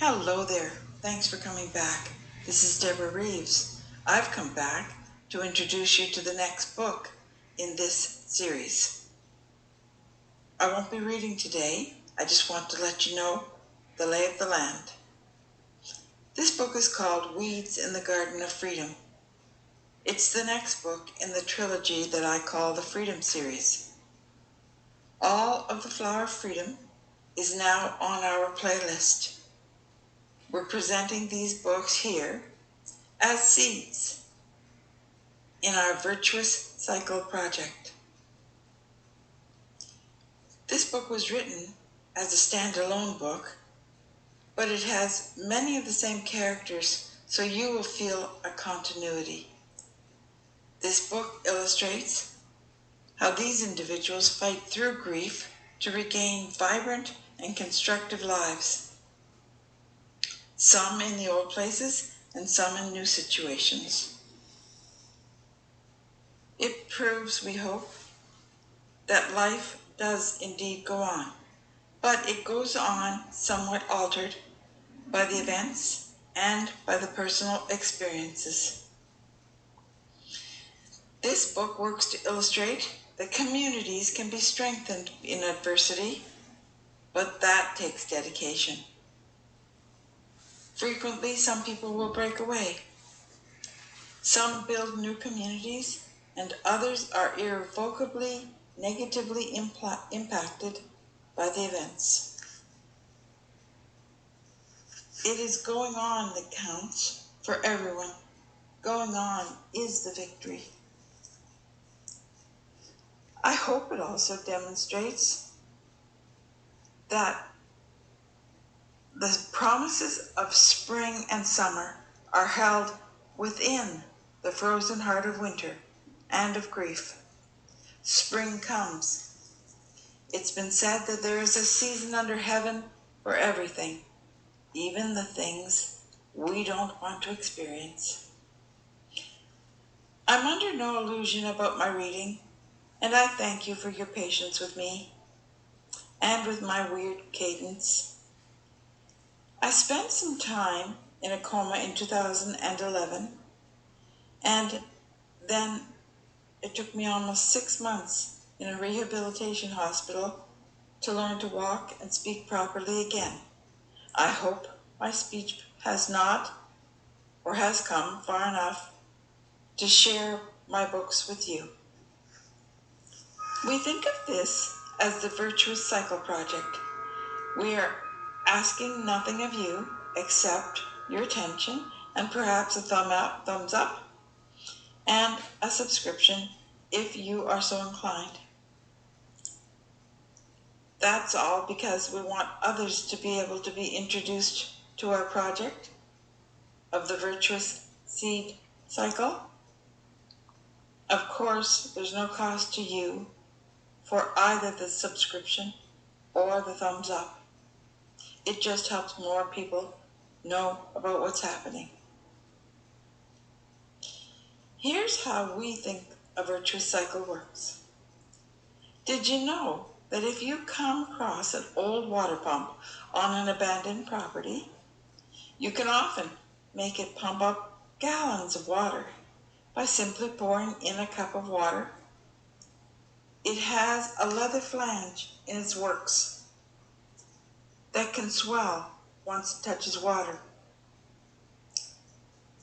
Hello there. Thanks for coming back. This is Deborah Reeves. I've come back to introduce you to the next book in this series. I won't be reading today. I just want to let you know the lay of the land. This book is called Weeds in the Garden of Freedom. It's the next book in the trilogy that I call the Freedom series. All of the Flower of Freedom is now on our playlist. We're presenting these books here as seeds in our Virtuous Cycle project. This book was written as a standalone book, but it has many of the same characters, so you will feel a continuity. This book illustrates how these individuals fight through grief to regain vibrant and constructive lives, some in the old places and some in new situations. It proves, we hope, that life does indeed go on, but it goes on somewhat altered by the events and by the personal experiences. This book works to illustrate that communities can be strengthened in adversity, but that takes dedication. Frequently, some people will break away. Some build new communities, and others are irrevocably negatively impacted by the events. It is going on that counts for everyone. Going on is the victory. I hope it also demonstrates that the promises of spring and summer are held within the frozen heart of winter and of grief. Spring comes. It's been said that there is a season under heaven for everything, even the things we don't want to experience. I'm under no illusion about my reading, and I thank you for your patience with me and with my weird cadence. I spent some time in a coma in 2011, and then it took me almost 6 months in a rehabilitation hospital to learn to walk and speak properly again. I hope my speech has not or has come far enough to share my books with you. We think of this as the Virtuous Cycle Project. We are asking nothing of you except your attention and perhaps a thumbs up, and a subscription if you are so inclined. That's all because we want others to be able to be introduced to our project of the Virtuous Seed Cycle. Of course, there's no cost to you for either the subscription or the thumbs up. It just helps more people know about what's happening. Here's how we think a virtuous cycle works. Did you know that if you come across an old water pump on an abandoned property, you can often make it pump up gallons of water by simply pouring in a cup of water? It has a leather flange in its works that can swell once it touches water.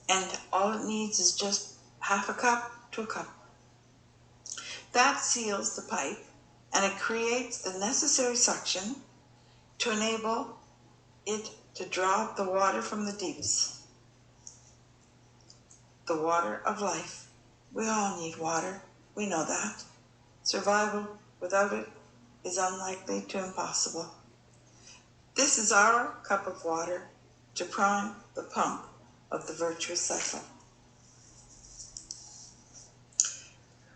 And all it needs is just half a cup to a cup. That seals the pipe, and it creates the necessary suction to enable it to draw the water from the deeps. The water of life. We all need water. We know that. Survival without it is unlikely to impossible. This is our cup of water to prime the pump of the virtuous cycle.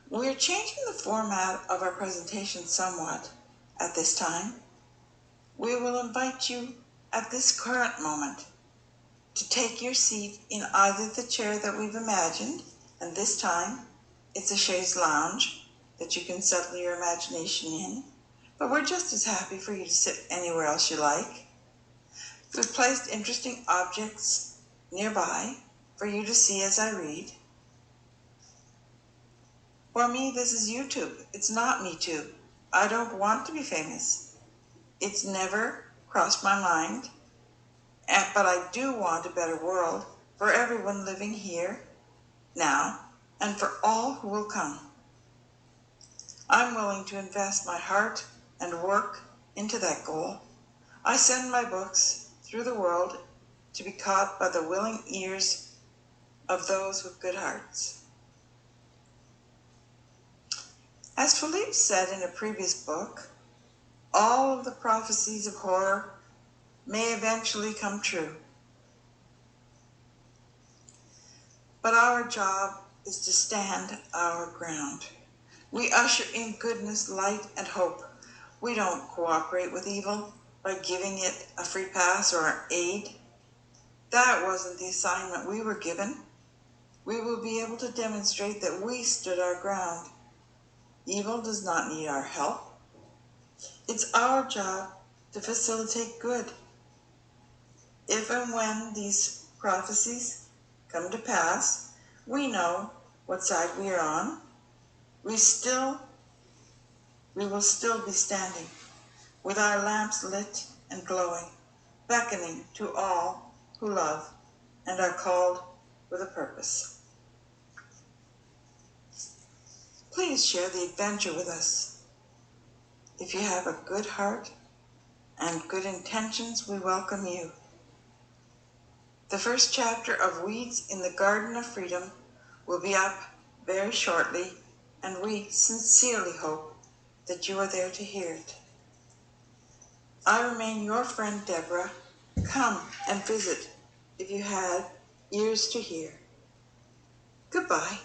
We're changing the format of our presentation somewhat at this time. We will invite you at this current moment to take your seat in either the chair that we've imagined, and this time it's a chaise lounge that you can settle your imagination in, but we're just as happy for you to sit anywhere else you like. We've placed interesting objects nearby for you to see as I read. For me, this is YouTube. It's not Me Too. I don't want to be famous. It's never crossed my mind. But I do want a better world for everyone living here, now, and for all who will come. I'm willing to invest my heart and work into that goal. I send my books through the world to be caught by the willing ears of those with good hearts. As Philippe said in a previous book, all of the prophecies of horror may eventually come true. But our job is to stand our ground. We usher in goodness, light, and hope. We don't cooperate with evil by giving it a free pass or aid. That wasn't the assignment we were given. We will be able to demonstrate that we stood our ground. Evil does not need our help. It's our job to facilitate good. If and when these prophecies come to pass, we know what side we are on. We will still be standing with our lamps lit and glowing, beckoning to all who love and are called with a purpose. Please share the adventure with us. If you have a good heart and good intentions, we welcome you. The first chapter of Weeds in the Garden of Freedom will be up very shortly, and we sincerely hope that you are there to hear it. I remain your friend Deborah. Come and visit if you had ears to hear. Goodbye.